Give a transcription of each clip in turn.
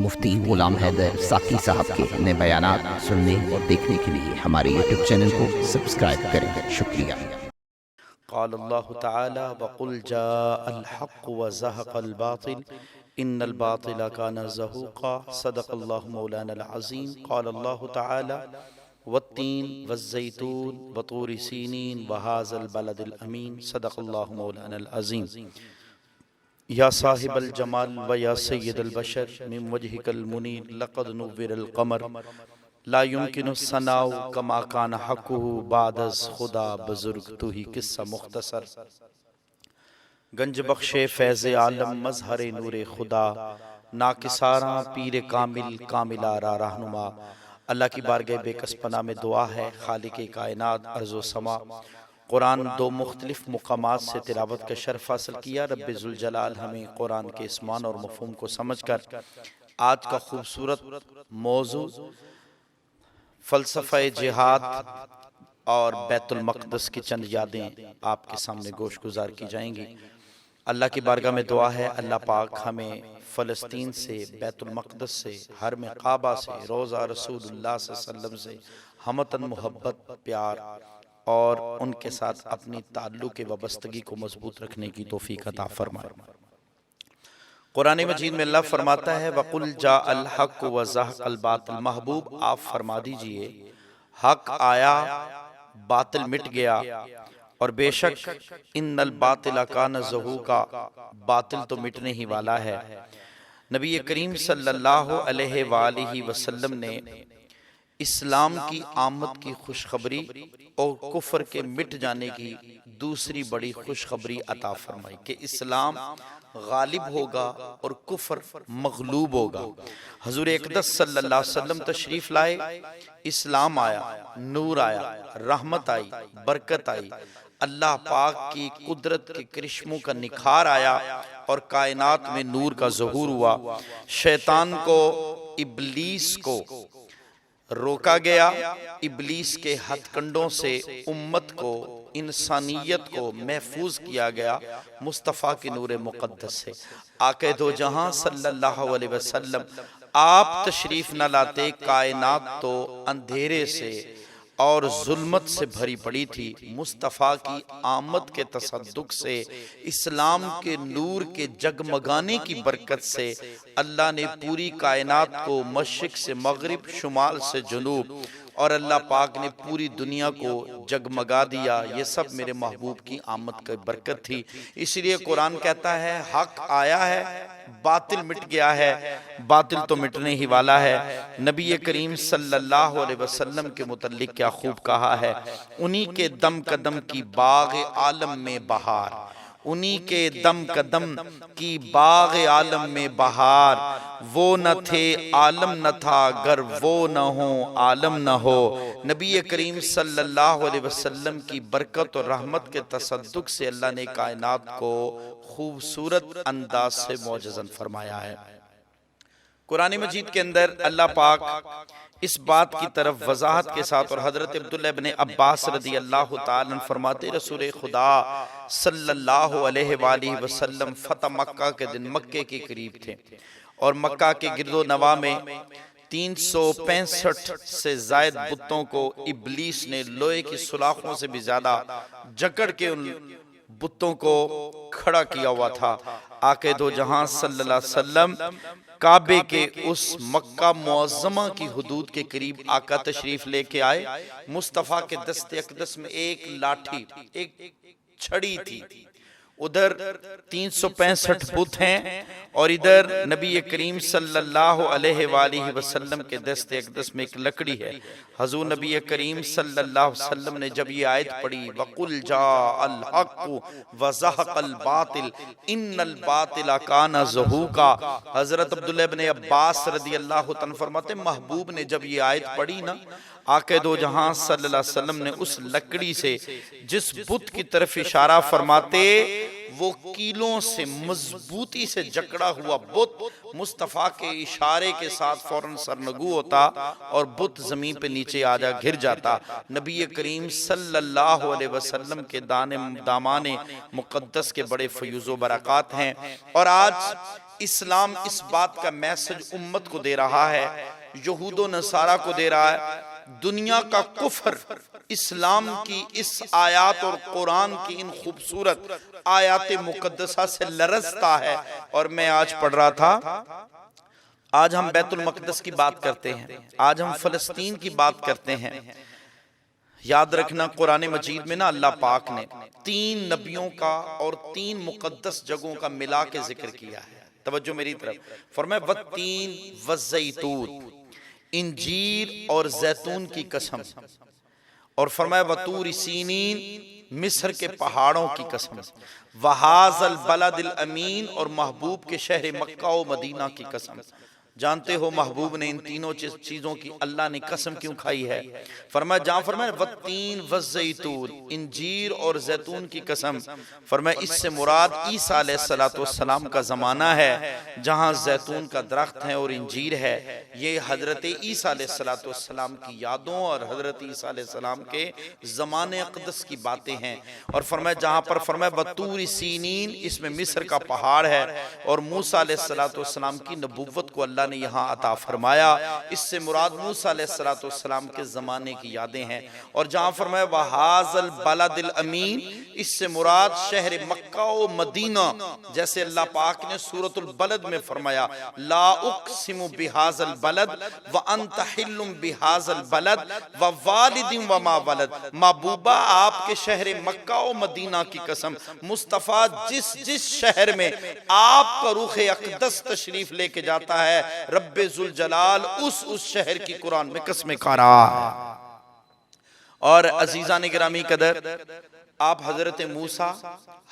مفتی غلام حیدر ساقی صاحب کے نئے بیانات سننے اور دیکھنے کے لیے ہمارے یوٹیوب چینل کو سبسکرائب کریں۔ شکریہ۔ قال اللہ تعالی وقل جاء الحق وزهق الباطل ان الباطل كان زهوقا صدق اللہ مولانا العظیم۔ قال اللہ تعالی والتین والزیتون وطور سینین وهذا البلد الامین صدق اللہ مولانا العظیم۔ یا صاحب الجمال و یا سید البشر من وجهک المنیر لقد نور القمر لا يمكن الثناء كما كان حقه بعد از خدا بزرگ تو ہی قصہ مختصر۔ گنج بخش فیض عالم مظہر نور خدا ناکساراں پیر کامل کامل آرا رہنما، اللہ کی بارگاہ بے کس پناہ میں دعا ہے خالق کائنات ارض و سما۔ قرآن دو مختلف مقامات سے تلاوت کا شرف حاصل کیا۔ رب ذوالجلال ہمیں قرآن کے اس معنی اور مفہوم کو سمجھ کر آج کا خوبصورت موضوع فلسفہ جہاد اور بیت المقدس کی چند یادیں آپ کے سامنے گوش گزار کی جائیں گی۔ اللہ کی بارگاہ میں دعا ہے اللہ پاک ہمیں فلسطین سے، بیت المقدس سے، حرم کعبہ سے، روضہ رسول اللہ صلی اللہ علیہ وسلم سے ہمتاً محبت، پیار اور ان کے ساتھ اپنی تعلق وابستگی کو مضبوط رکھنے کی توفیق عطا فرمائے۔ قرآن مجید میں اللہ فرماتا ہے وَقُلْ جَاءَ الْحَقُّ وَزَهَقَ الْبَاطِلُ۔ محبوب آپ فرما دیجئے حق آیا باطل مٹ گیا، اور بے شک ان الباطل کان زہوقا، باطل تو مٹنے ہی والا ہے۔ نبی کریم صلی اللہ علیہ وآلہ وسلم نے اسلام کی آمد کی خوشخبری اور کفر کے مٹ جانے کی دوسری بڑی خوشخبری عطا فرمائی کہ اسلام غالب ہوگا اور کفر مغلوب ہوگا۔ حضور اقدس صلی اللہ علیہ وسلم تشریف لائے، اسلام آیا، نور آیا، رحمت آئی، برکت آئی، اللہ پاک کی قدرت کے کرشموں کا نکھار آیا اور کائنات میں نور کا ظہور ہوا۔ شیطان کو، ابلیس کو روکا گیا، ابلیس کے ہتھ کنڈوں سے امت کو، انسانیت کو محفوظ کیا گیا مصطفیٰ کے نور مقدس سے۔ آقا دو جہاں صلی اللہ علیہ وسلم آپ تشریف نہ لاتے کائنات تو اندھیرے سے اور ظلمت سے بھری پڑی تھی۔ مصطفیٰ کی آمد کے تصدق سے، اسلام کے نور کے جگمگانے کی برکت سے اللہ نے پوری کائنات کو مشرق سے مغرب، شمال سے جنوب، اور اللہ پاک نے پوری دنیا کو جگمگا دیا۔ یہ سب میرے محبوب کی آمد کی برکت تھی۔ اس لیے قرآن کہتا ہے حق آیا ہے، باطل مٹ گیا ہے، باطل تو مٹنے ہی والا ہے۔ نبی کریم صلی اللہ علیہ وسلم کے متعلق کیا خوب کہا ہے، انہی کے دم قدم کی باغ عالم میں بہار، انہی کے دم قدم کی باغ عالم میں بہار، وہ نہ تھے عالم نہ تھا، گر وہ نہ ہو عالم نہ ہو۔ نبی کریم صلی اللہ علیہ وسلم کی برکت اور رحمت کے تصدق سے اللہ نے کائنات کو خوبصورت انداز سے معجزن فرمایا ہے۔ قرآن مجید کے اندر اللہ پاک اس بات کی طرف وضاحت کے ساتھ، اور حضرت عبداللہ ابن عباس رضی اللہ تعالیٰ عنہ فرماتے رسول خدا صلی اللہ علیہ وآلہ وسلم فتح مکہ کے دن مکے کے قریب تھے، اور مکہ کے گرد و نواح میں 365 سے زائد بتوں کو ابلیس نے لوہے کی سلاخوں سے بھی زیادہ جکڑ کے ان بتوں کو کھڑا کیا ہوا تھا۔ آقا دو جہاں صلی اللہ علیہ وسلم کعبے کے اس مکہ معظمہ کی حدود کے قریب آقا تشریف لے کے آئے۔ مصطفیٰ کے دست اقدس میں ایک لاٹھی، ایک چھڑی تھی، ادھر 365 بت ہیں اور ادھر نبی کریم صلی اللہ علیہ وآلہ وسلم کے دست اقدس میں ایک لکڑی ہے۔ حضور نبی کریم صلی اللہ علیہ وسلم نے جب یہ آیت پڑھی وَقُلْ جَاءَ الْحَقُّ وَزَهَقَ الْبَاطِلُ إِنَّ الْبَاطِلَ كَانَ زَهُوقًا، حضرت عبداللہ ابن عباس رضی اللہ عنہ فرماتے محبوب نے جب یہ آیت پڑھی نا، آقا دو جہاں صلی اللہ علیہ وسلم نے اس لکڑی سے جس بت کی طرف اشارہ فرماتے وہ کیلوں سے مضبوطی سے جکڑا ہوا بت مصطفیٰ کے اشارے کے ساتھ فوراً سرنگو ہوتا اور بت زمین پہ نیچے آ جا گر جاتا۔ نبی کریم صلی اللہ علیہ وسلم کے دامان مقدس کے بڑے فیوز و برکات ہیں، اور آج اسلام اس بات کا میسج امت کو دے رہا ہے، یہود و نصارہ کو دے رہا ہے۔ دنیا کا کفر اسلام کی اس آیات اور قرآن کی ان خوبصورت آیات مقدسہ سے لرزتا ہے۔ اور میں آج پڑھ رہا تھا، آج ہم بیت المقدس کی بات کرتے ہیں، آج ہم فلسطین کی بات کرتے ہیں۔ یاد رکھنا قرآن مجید میں نا اللہ پاک نے 3 نبیوں کا اور 3 مقدس جگہوں کا ملا کے ذکر کیا ہے۔ توجہ میری طرف، فرمایا والتین والزیتون، انجیر اور زیتون کی قسم، اور فرمایا وطور سینین، مصر کے پہاڑوں کی قسم، وہذا البلد الامین، اور محبوب کے شہر مکہ و مدینہ کی قسم۔ جانتے ہو محبوب نے ان تینوں چیزوں کی اللہ نے قسم کیوں کھائی ہے؟ فرمایا والتین والزیتون، انجیر اور زیتون کی قسم۔ فرمایا اس سے مراد عیسیٰ علیہ السلام کا زمانہ ہے، جہاں زیتون کا درخت ہے اور انجیر ہے۔ یہ حضرت عیسیٰ علیہ السلام کی یادوں اور حضرت عیسیٰ علیہ السلام کے زمان اقدس کی باتیں ہیں۔ اور فرمایا جہاں پر فرمایا وطور سینین، اس میں مصر کا پہاڑ ہے، اور موسیٰ علیہ السلام کی نبوت کو اللہ نے یہاں عطا فرمایا۔ اس سے مراد موسیٰ علیہ السلام کے زمانے کی یادیں ہیں۔ اور جہاں فرمایا وَهَذَا الْبَلَدِ الْأَمِينَ، اس سے مراد شہر مکہ و مدینہ، جیسے اللہ پاک نے سورۃ البلد میں فرمایا لا اقسم بهذا البلد وانت حل بهذا البلد ووالد وما ولد۔ محبوبہ آپ کے شہر مکہ و مدینہ کی قسم، مصطفیٰ جس شہر میں آپ کا روح اقدس تشریف لے کے جاتا ہے، رب ذوالجلال اس شہر کی قرآن میں قسمیں کھا رہا ہے۔ اور عزیزان گرامی قدر، آپ حضرت موسیٰ،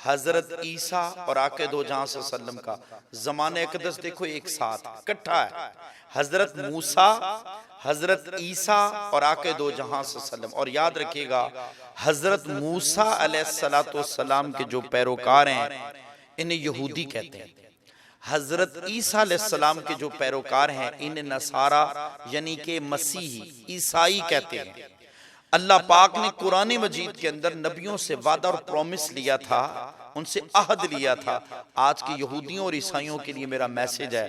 حضرت عیسیٰ اور آقا دو جہاں صلی اللہ علیہ وسلم کا زمان اقدس دیکھو ایک ساتھ کٹھا ہے۔ حضرت موسیٰ، حضرت عیسیٰ اور آقا دو جہاں صلی اللہ علیہ وسلم۔ اور یاد رکھیے گا حضرت موسیٰ علیہ السلام کے جو پیروکار ہیں انہیں یہودی کہتے ہیں۔ حضرت عیسیٰ علیہ السلام کے جو پیروکار ہیں انہیں نصارہ یعنی کہ مسیحی عیسائی کہتے ہیں۔ اللہ پاک نے قرآن مجید کے اندر نبیوں سے وعدہ اور پرومس لیا تھا، ان سے عہد لیا تھا۔ آج کے یہودیوں اور عیسائیوں کے لیے میرا میسج ہے،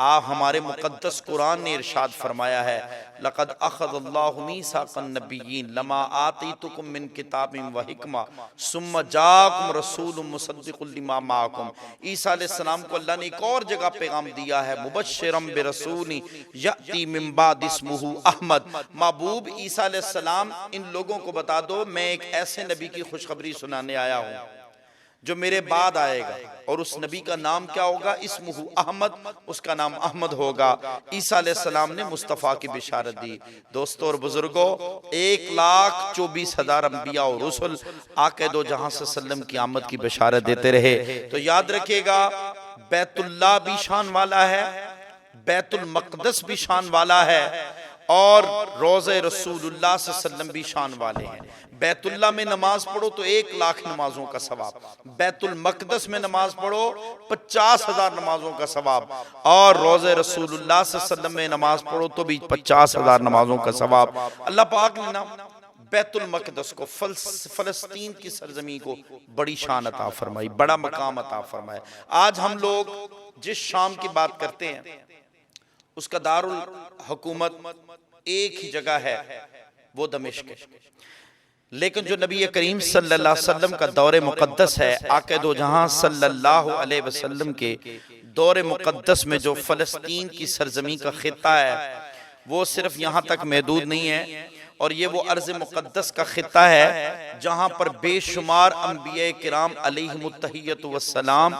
آپ ہمارے مقدس قرآن نے ارشاد فرمایا ہے لَقَدْ أَخَذَ اللَّهُ مِيثَاقَ النَّبِيِّينَ لَمَا آتَيْتُكُم مِّن كِتَابٍ وَحِكْمَةٍ ثُمَّ جَاءَكُمْ رَسُولٌ مُصَدِّقٌ لِّمَا مَعَكُمْ۔ عیسیٰ علیہ السلام کو اللہ نے ایک اور جگہ پیغام دیا ہے مُبَشِّرًا بِرَسُولٍ يَأْتِي مِن بَعْدِهِ اسْمُهُ أَحْمَدُ۔ محبوب عیسیٰ علیہ السلام ان لوگوں کو بتا دو میں ایک ایسے نبی کی خوشخبری سنانے آیا ہوں جو میرے بعد آئے گا، اور اس نبی کا نام کیا ہوگا؟ اسمہ احمد، اس کا نام احمد ہوگا۔ عیسیٰ علیہ السلام نے مصطفیٰ کی بشارت دی۔ دوستو اور بزرگوں، 1,24,000 انبیاء اور رسل آقا دو جہاں صلی اللہ علیہ وسلم کی آمد کی بشارت دیتے رہے۔ تو یاد رکھیے گا بیت اللہ بھی شان والا ہے، بیت المقدس بھی شان والا ہے، اور روضہ رسول اللہ صلی اللہ علیہ وسلم بھی شان والے ہیں۔ بیت اللہ میں نماز پڑھو تو 1,00,000 نمازوں کا ثواب، بیت المقدس میں نماز پڑھو 50,000 نمازوں کا ثواب، اور روضہ رسول اللہ صلی اللہ علیہ وسلم میں نماز پڑھو تو بھی 50,000 نمازوں کا ثواب۔ اللہ پاک نے نا بیت المقدس کو، فلسطین کی سرزمین کو بڑی شان عطا فرمائی، بڑا مقام عطا فرمایا۔ آج ہم لوگ جس شام کی بات کرتے ہیں اس کا دارالحکومت ایک ہی جگہ ہے، وہ دمشق ہے، لیکن جو نبی کریم صلی اللہ علیہ وسلم کا دور مقدس ہے، آقا دو جہاں صلی اللہ علیہ وسلم کے دور مقدس میں جو فلسطین کی سرزمین کا خطہ ہے وہ صرف یہاں تک محدود نہیں ہے، اور یہ وہ ارض مقدس کا خطہ ہے جہاں پر بے شمار انبیاء کرام علیہم التحیۃ والسلام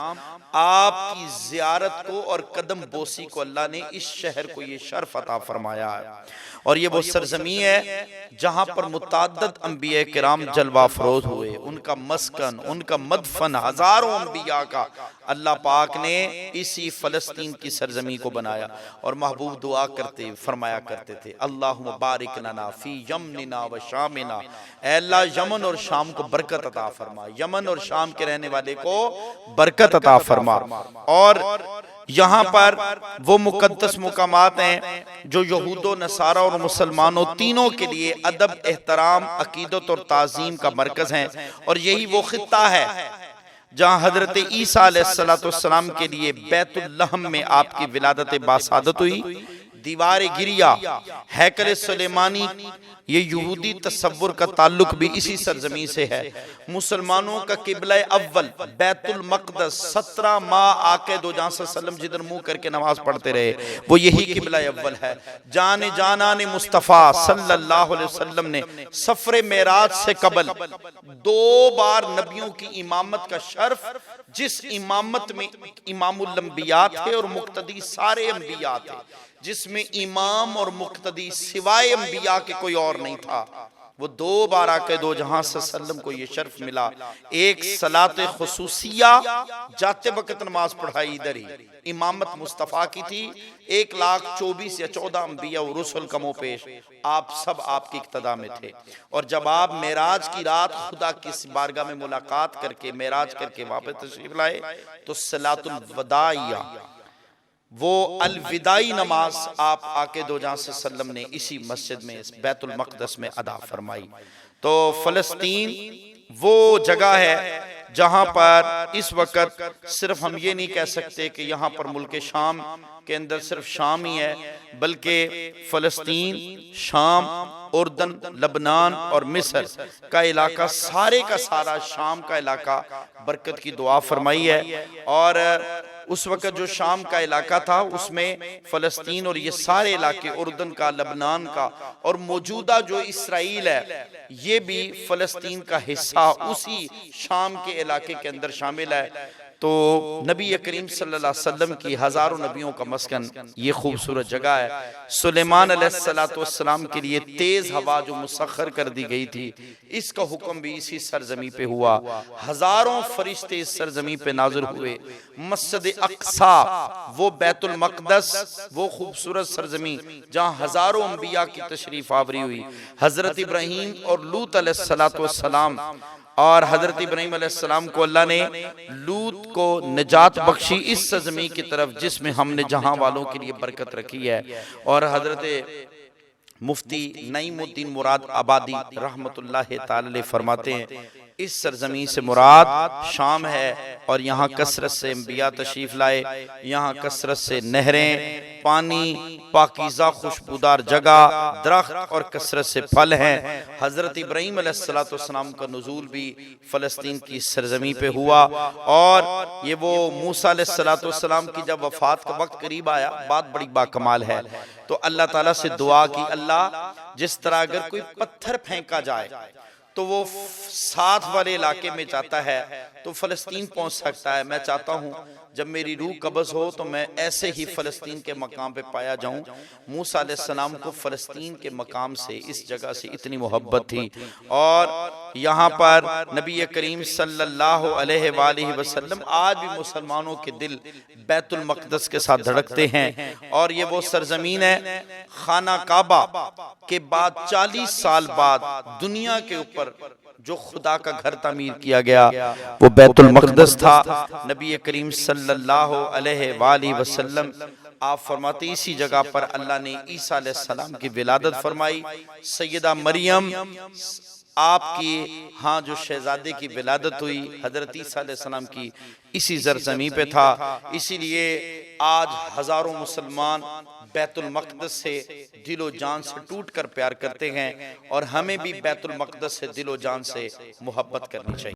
آپ کی زیارت کو اور قدم بوسی کو اللہ نے اس شہر کو یہ شرف عطا فرمایا ہے، اور یہ وہ سرزمین ہے جہاں پر متعدد انبیاء کرام جلوہ افروز ہوئے، ان کا مسکن، ان کا مدفن ہزاروں انبیاء کا اللہ پاک نے اسی فلسطین کی سرزمین کو بنایا۔ اور محبوب دعا کرتے فرمایا کرتے تھے اللہم بارک لنا فی یمننا و شامنا، اے اللہ یمن اور شام کو برکت عطا فرما، یمن اور شام کے رہنے والے کو برکت عطا فرما۔ اور یہاں پر وہ مقدس مقامات ہیں جو یہود و نصارہ اور مسلمانوں تینوں کے لیے ادب، احترام، عقیدت اور تعظیم کا مرکز ہیں، اور یہی وہ خطہ ہے جہاں حضرت عیسیٰ علیہ السلام کے لیے بیت اللحم میں آپ کی ولادت باسعادت ہوئی۔ دیوار گریا، ہیکل سلیمانی، یہ یہودی تصور کا تعلق بھی اسی سرزمین سے ہے۔ مسلمانوں کا قبلہ اول بیت المقدس 17 ماہ آقا دو جہاں صلی اللہ علیہ وسلم جدھر منہ کر کے نماز پڑھتے رہے وہ یہی قبلہ اول ہے۔ جان جانان مصطفیٰ صلی اللہ علیہ وسلم نے سفر معراج سے قبل 2 بار نبیوں کی امامت کا شرف، جس امامت میں امام الانبیاء تھے اور مقتدی سارے انبیاء تھے، جس میں امام اور مقتدی سوائے انبیاء کے کوئی اور نہیں تھا، وہ 2 بار آقا دو جہاں صلی اللہ علیہ وسلم کو یہ شرف ملا۔ ایک صلاۃ خصوصیہ، جاتے وقت نماز پڑھائی ادھر ہی، امامت مصطفیٰ کی تھی، 1,24,000 یا 14 انبیاء و رسل کمو پیش، آپ سب آپ کی اقتداء میں تھے۔ اور جب آپ معراج کی رات خدا کی بارگاہ میں ملاقات کر کے معراج کر کے واپس تشریف لائے تو صلاۃ الوداعیہ، وہ الوداعی نماز آپ آقا دو جہاں صلی اللہ علیہ وسلم نے اسی مسجد میں بیت المقدس میں ادا فرمائی۔ تو فلسطین وہ جگہ ہے جہاں پر اس وقت صرف ہم یہ نہیں کہہ سکتے کہ یہاں پر ملک شام کے اندر صرف شام ہی ہے، بلکہ فلسطین، شام، اردن، لبنان اور مصر کا علاقہ، سارے کا سارا شام کا علاقہ برکت کی دعا فرمائی ہے۔ اور اس وقت جو شام کا علاقہ تھا اس میں فلسطین اور یہ سارے علاقے، اردن کا، لبنان کا اور موجودہ جو اسرائیل ہے، یہ بھی فلسطین کا حصہ اسی شام کے علاقے کے اندر شامل ہے۔ تو نبی کریم صلی اللہ علیہ وسلم کی ہزاروں نبیوں کا مسکن یہ خوبصورت جگہ ہے۔ سلیمان علیہ السلام کے لیے تیز ہوا جو مسخر کر دی گئی تھی، اس کا حکم بھی اسی سرزمین پہ ہوا۔ ہزاروں فرشتے اس سرزمین پہ نازل ہوئے۔ مسجد اقصیٰ، وہ بیت المقدس، وہ خوبصورت سرزمین جہاں ہزاروں انبیاء کی تشریف آوری ہوئی۔ حضرت ابراہیم اور لوط علیہ السلام، اور حضرت ابراہیم علیہ السلام کو اللہ نے لوط کو نجات بخشی اس سرزمین کی طرف جس میں ہم نے جہاں والوں کے لیے برکت رکھی ہے۔ اور حضرت مفتی نعیم الدین مراد آبادی رحمت اللہ تعالی فرماتے ہیں اس سرزمین سے مراد شام ہے، اور یہاں کثرت سے انبیاء تشریف لائے، یہاں کثرت سے نہریں، پانی، پاکیزہ خوشبودار جگہ، درخت اور کثرت سے پھل ہیں۔ حضرت ابراہیم علیہ السلام کا نزول بھی فلسطین کی سرزمین پہ ہوا، اور یہ وہ موسیٰ علیہ السلام کی جب وفات کا وقت قریب آیا، بات بڑی باکمال ہے، تو اللہ تعالیٰ سے دعا کی، اللہ جس طرح اگر کوئی پتھر پھینکا جائے تو وہ ساتھ والے علاقے میں جاتا ہے تو فلسطین پہنچ سکتا ہے، میں چاہتا ہوں جب میری روح قبض ہو تو میں ایسے ہی فلسطین کے مقام پہ پایا جاؤں۔ موسیٰ علیہ السلام کو فلسطین کے مقام سے، اس جگہ سے اتنی محبت تھی، اور یہاں پر نبی کریم صلی اللہ علیہ وآلہ وسلم، آج بھی مسلمانوں کے دل بیت المقدس کے ساتھ دھڑکتے ہیں۔ اور یہ وہ سرزمین ہے، خانہ کعبہ کے بعد 40 سال بعد دنیا کے اوپر جو خدا کا گھر تعمیر کیا گیا وہ بیت المقدس تھا۔ نبی کریم صلی اللہ علیہ وآلہ وسلم آپ فرماتے اسی جگہ پر اللہ نے عیسیٰ علیہ السلام کی ولادت فرمائی۔ سیدہ مریم آپ کی ہاں جو شہزادے کی ولادت ہوئی حضرت عیسیٰ علیہ السلام کی اسی سرزمین پہ تھا، اسی لیے آج ہزاروں مسلمان بیت المقدس سے دل و جان سے ٹوٹ کر پیار کرتے ہیں، اور ہمیں بھی بیت المقدس سے دل و جان سے محبت کرنی چاہیے۔